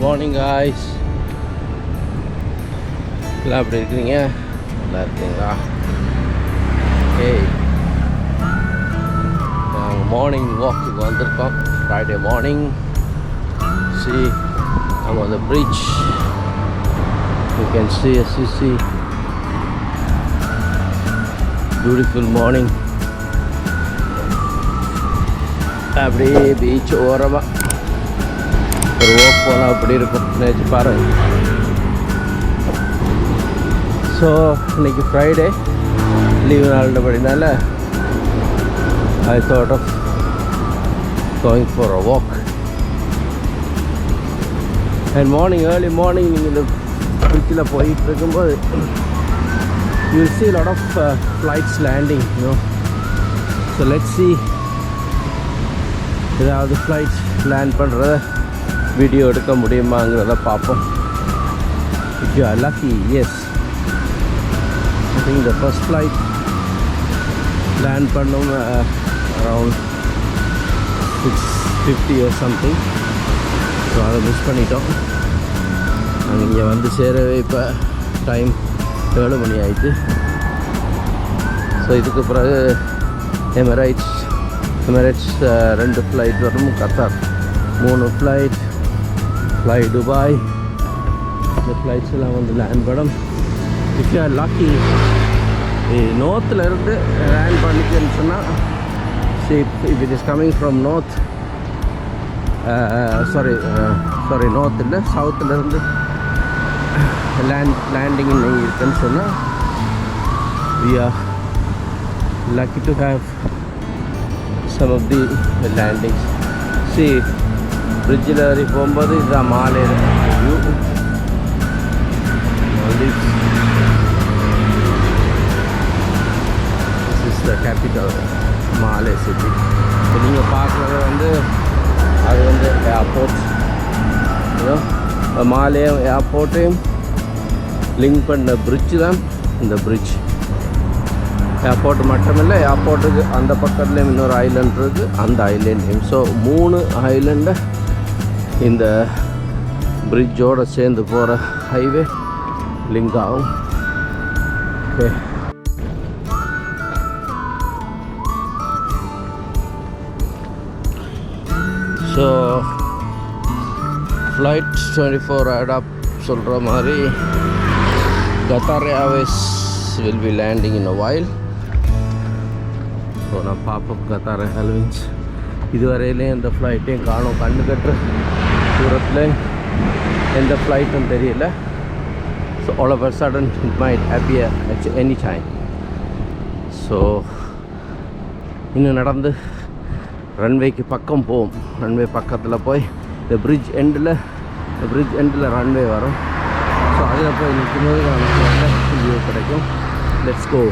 Morning guys. எல்லாம் எப்படி இருக்கிறீங்க? நல்லா இருக்கீங்களா? Hey, நாங்கள் மார்னிங் வாக்குக்கு வந்திருக்கோம். Friday morning. See, I'm on the bridge. You can see, as you see, beautiful morning. அப்படியே பீச் ஓரமாக ஒரு வாக் போனால் அப்படி இருக்கும். நினச்சி பாருங்க. ஸோ இன்னைக்கு ஃப்ரைடே லீவு நாள்ன்றபடினால I thought of going for a walk. And morning early morning நீங்கள் இந்த பீச்சில் போயிட்டு இருக்கும்போது you will see a lot of flights landing, you know. So let's see ஏதாவது ஃப்ளைட்ஸ் லேண்ட் பண்ணுறத வீடியோ எடுக்க முடியுமாங்கிறத பார்ப்போம். If you are lucky, yes. I think the first flight land பண்ணோம் around 6:50 or something. ஸோ அதை miss பண்ணிட்டோம். நாங்கள் இங்கே வந்து சேரவே இப்போ டைம் 7 மணி ஆயிடுச்சு. ஸோ இதுக்கு பிறகு எமிரேட்ஸ் 2 ஃப்ளைட் வரும். Qatar 3 flight, fly Dubai. இந்த ஃப்ளைட்ஸ் எல்லாம் வந்து லேண்ட் படம். இஃப் யூ ஆர் லக்கி நார்த்தில் இருந்து லேண்ட் பண்ணிக்கன்னு சொன்னால், if it is coming from north, sorry north இல்லை, சவுத்துலேருந்து லேண்டிங் இருக்குன்னு சொன்னால், we are lucky to have some of the landings. See, bridge ஏறி போகும்போது இதுதான் Male view. This is the capital, Male city. இப்போ நீங்கள் பார்க்குறது வந்து அது வந்து ஏர்போர்ட். மாலே ஏர்போர்ட்டையும் லிங்க் பண்ண பிரிட்ஜ் தான் இந்த பிரிட்ஜ். ஏர்போர்ட் மட்டுமில்லை, ஏர்போர்ட்டுக்கு அந்த பக்கத்துலேயும் இன்னொரு ஐலண்ட் இருக்குது, அந்த ஐலேண்ட்லேயும். ஸோ 3 ஐலண்டை இந்த பிரிட்ஜோடு சேர்ந்து போகிற ஹைவே லிங்க் ஆகும். ஓகே, ஸோ ஃப்ளைட் 24 அடாப் சொல்கிற மாதிரி Qatar Airways will be landing in a while. So நான் பார்ப்போம் கத்தார் ஏர்வேஸ். இதுவரையிலே எந்த ஃப்ளைட்டையும் காணும். கண்ணு கட்டுற தூரத்தில் எந்த ஃப்ளைட்டும் தெரியல. So all of a sudden it might appear at any time. So இன்னும் நடந்து ரன்வேக்கு பக்கம் போவோம். ரன்வே பக்கத்தில் போய் இந்த பிரிட்ஜ் எண்டில் ரன்வே வரும். ஸோ அதில் போய் நிற்கும்போது நமக்கு நல்ல வியூ கிடைக்கும். Let's go.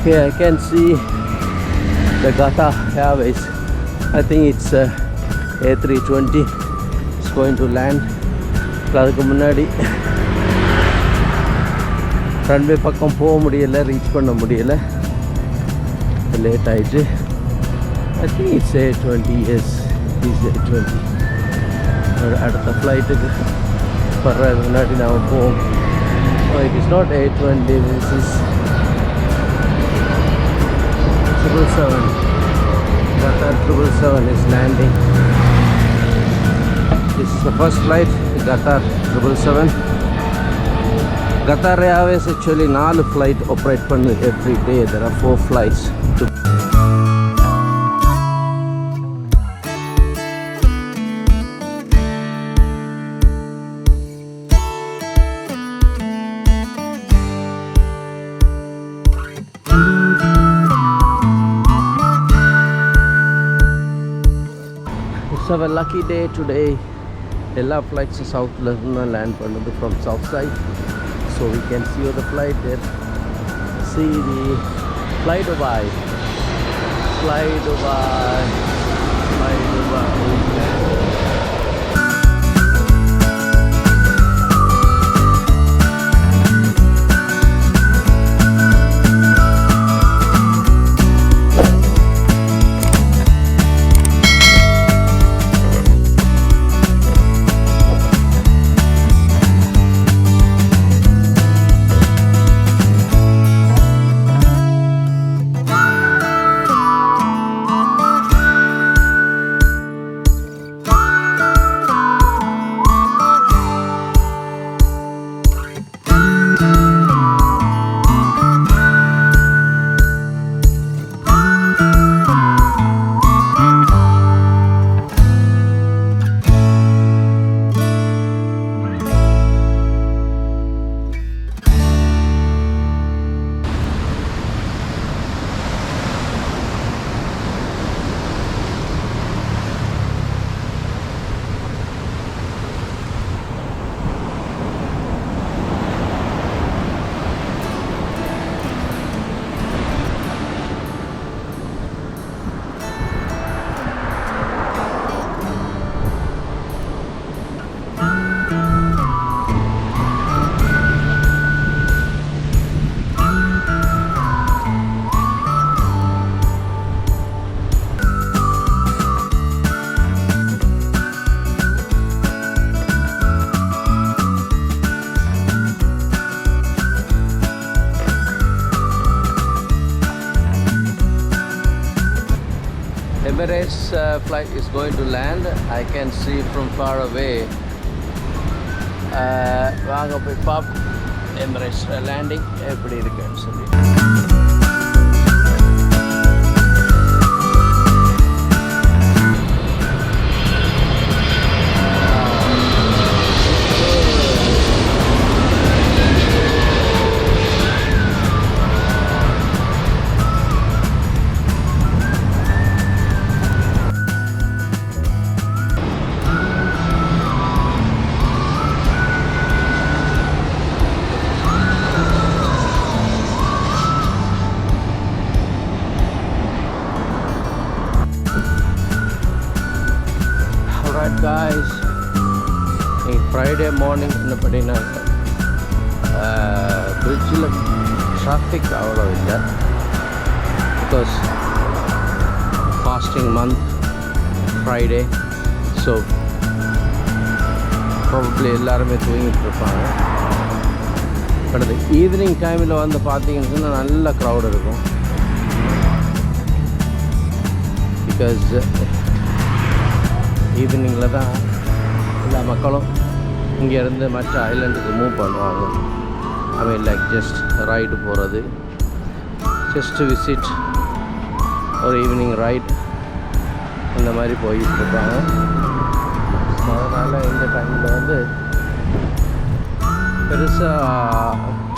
Okay, I can see the Qatar Airways. I think it's A320. It's going to land. அதுக்கு முன்னாடி ரன்வே பக்கம் போக முடியலை, ரீச் பண்ண முடியலை, லேட் ஆகிடுச்சு. I think it's A20. Yes, it's A20. அடுத்த ஃப்ளைட்டுக்கு வர்ற முன்னாடி நாம் போவோம். It is not A20, this is 777. Qatar 777 is landing. This is the first flight, Qatar 777. Qatar Airways actually 4 flight operate பண்ணு every day. There are 4 flights. It's a lucky day today. எல்லா ஃப்ளைட்ஸும் சவுத்தில் இருந்து தான் லேண்ட் பண்ணுது, from south side. So we can see the flight there. See the fly Dubai. Fly Dubai. Fly Dubai. Emirates flight is going to land. I can see from far away. வாங்க போய் pop Emirates landing எப்படி இருக்குன்னு சொல்லி. Guys, Friday morning in the Padina bridge traffic out of it because fasting month Friday, so probably எல்லாருமே தூங்கிட்டு இருப்பாங்க. But அந்த evening டைமில் வந்து பார்த்தீங்கன்னா நல்ல க்ரௌட் இருக்கும். பிகாஸ் ஈவினிங்கில் தான் எல்லா மக்களும் இங்கேருந்து மற்ற ஐலண்டுக்கு மூவ் பண்ணுவாங்க. ஐ மீன் லைக் ஜஸ்ட் ரைடு போகிறது, ஜஸ்ட் விசிட் ஒரு ஈவினிங் ரைட் அந்த மாதிரி போயிட்டு இருப்பாங்க. அதனால் இந்த டைமில் வந்து பெருசாக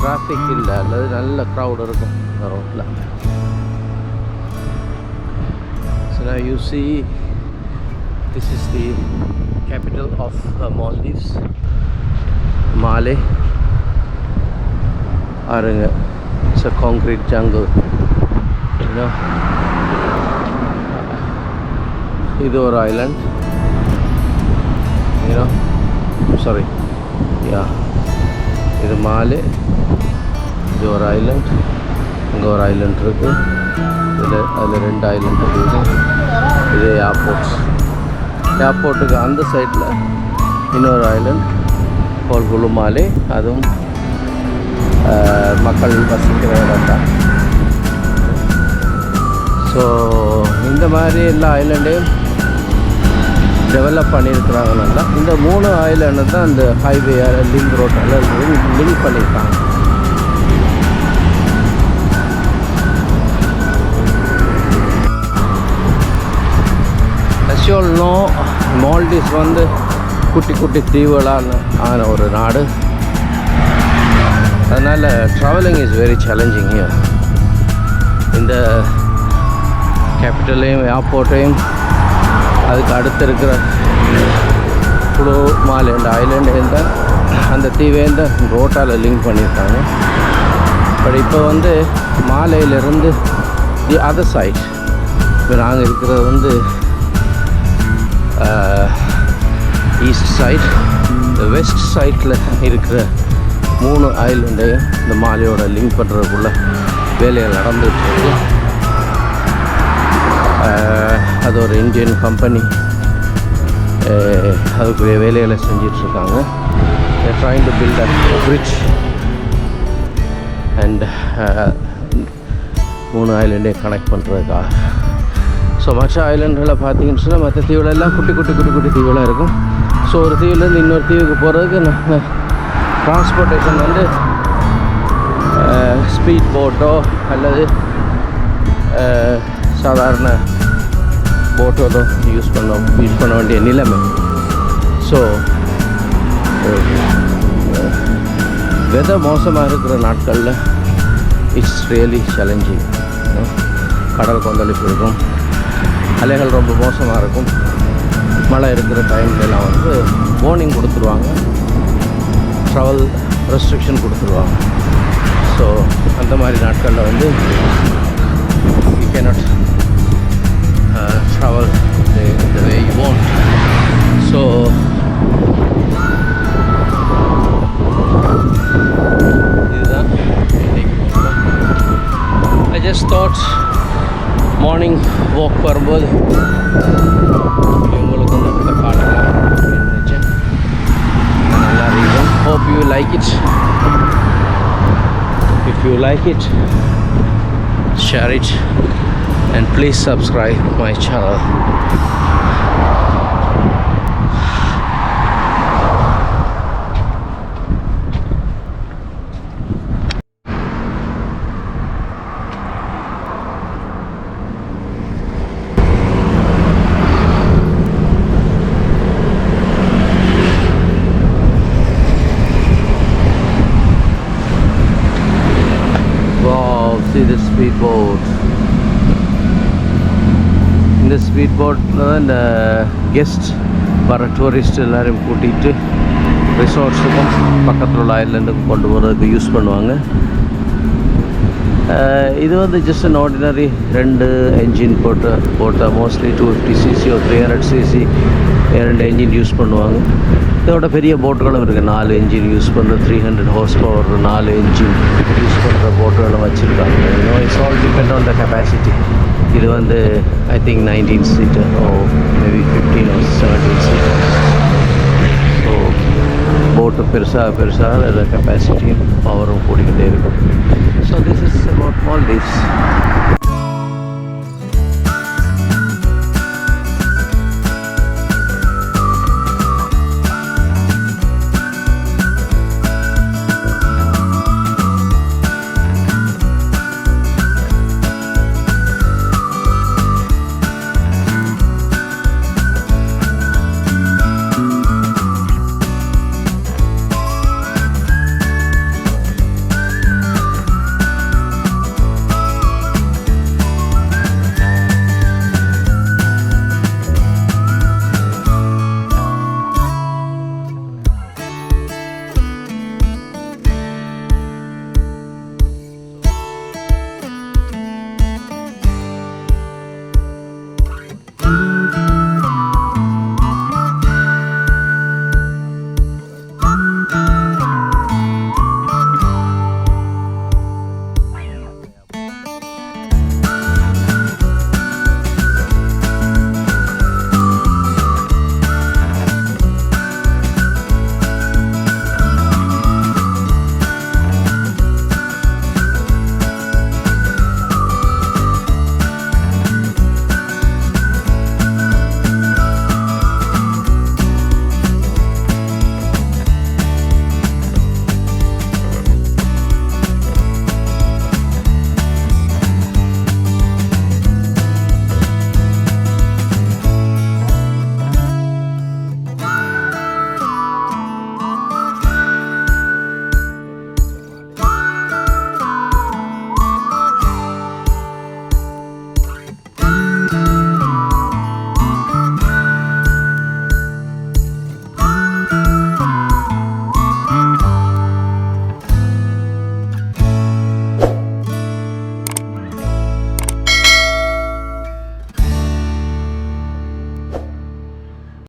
டிராஃபிக் இல்லை, அல்லது நல்ல க்ரௌட் இருக்கும் ரோட்டில். So now you see this is the capital of Maldives, Male. Arunga, it's a concrete jungle, you know. This is island, you know. Sorry, yeah. This is Male. This is island. This is island. This is island. This is airports. ஏர்போர்ட்டுக்கு அந்த சைடில் இன்னொரு Island Male Hulhumale, அதுவும் மக்கள் வசிக்கிற இடம் தான். So இந்த மாதிரி எல்லா ஐலண்டையும் டெவலப் பண்ணியிருக்கிறாங்க நல்லா. இந்த 3 ஐலண்டு தான் அந்த ஹைவே லிங்க் ரோட்டில் லிங்க் பண்ணியிருக்காங்க. As you all know, Maldives வந்து குட்டி குட்டி தீவுகளான ஆன ஒரு நாடு. அதனால் travelling is very challenging here. இந்த கேபிட்டலையும் ஏர்போர்ட்டையும் அதுக்கு அடுத்து இருக்கிற Hulhumale என்ற ஐலண்டையும் தான் அந்த தீவையும் தான் ரோட்டால் லிங்க் பண்ணியிருக்காங்க. பட் இப்போ வந்து மாலையிலிருந்து தி அதர் சைட் இப்போ நாங்கள் இருக்கிறது வந்து ஈஸ்ட் சைட். இந்த வெஸ்ட் சைட்டில் இருக்கிற 3 ஐலண்டையும் இந்த மாலையோட லிங்க் பண்ணுறதுக்குள்ள வேலைகள் நடந்துகிட்ருக்கு. அது ஒரு இந்தியன் கம்பெனி அதுக்குரிய வேலைகளை செஞ்சிட்ருக்காங்க. Trying to build a bridge and 3 ஐலண்டையும் கனெக்ட் பண்ணுறதுக்காக. ஸோ மற்ற ஐலண்டுகளை பார்த்தீங்கன்னு சொன்னால் மற்ற தீவுகளெல்லாம் குட்டி குட்டி குட்டி குட்டி தீவுகளாக இருக்கும். ஸோ ஒரு தீவுலேருந்து இன்னொரு தீவுக்கு போகிறதுக்கு நம்ம டிரான்ஸ்போர்ட்டேஷன் வந்து ஸ்பீட் போட்டோ அல்லது சாதாரண போட்டோ தான் யூஸ் பண்ண வேண்டிய நிலைமை. ஸோ வெதர் மோசமாக இருக்கிற நாட்களில் இட்ஸ் ரியலி சேலஞ்சிங். கடல் கொந்தளிப்பு இருக்கும், அலைகள் ரொம்ப மோசமாக இருக்கும். மழை இருக்கிற டைம்லலாம் வந்து வார்னிங் கொடுத்துருவாங்க, ட்ராவல் ரெஸ்ட்ரிக்ஷன் கொடுத்துருவாங்க. ஸோ அந்த மாதிரி நாட்களில் வந்து you cannot travel the way you want. So இதுதான் I just thought morning walk வரும்போது இவங்களுக்கு வந்து அந்த காட்டலாம் நினச்சேன். நல்லா இருக்கும். Hope you like it. If you like it, share it and please subscribe my channel. See the speedboat. இந்த ஸ்பீட் போட்டில் தான் இந்த கெஸ்ட் வர டூரிஸ்ட் எல்லோரையும் கூட்டிகிட்டு ரிசார்ட்ஸுக்கும் பக்கத்தில் உள்ள ஐலண்டுக்கும் கொண்டு போகிறதுக்கு யூஸ் பண்ணுவாங்க. இது வந்து ஜஸ்ட் அன் ஆர்டினரி 2 என்ஜின் போட்டால் மோஸ்ட்லி 250cc ஒரு 300cc 2 என்ஜின் யூஸ் பண்ணுவாங்க. இதோட பெரிய போட்டுகளும் இருக்குது. 4 என்ஜின் யூஸ் பண்ணுற 300 ஹார்ஸ் பவர் 4 என்ஜின் யூஸ் பண்ணுற போட்டுகளும் வச்சுருக்காங்க. It's all depend on the capacity. இது வந்து I think 19 seater or maybe 15 or 17 seater. So boat பெருசாக அதில் கெப்பாசிட்டியும் பவரும் கூடிக்கிட்டே இருக்கும். So this is about Maldives.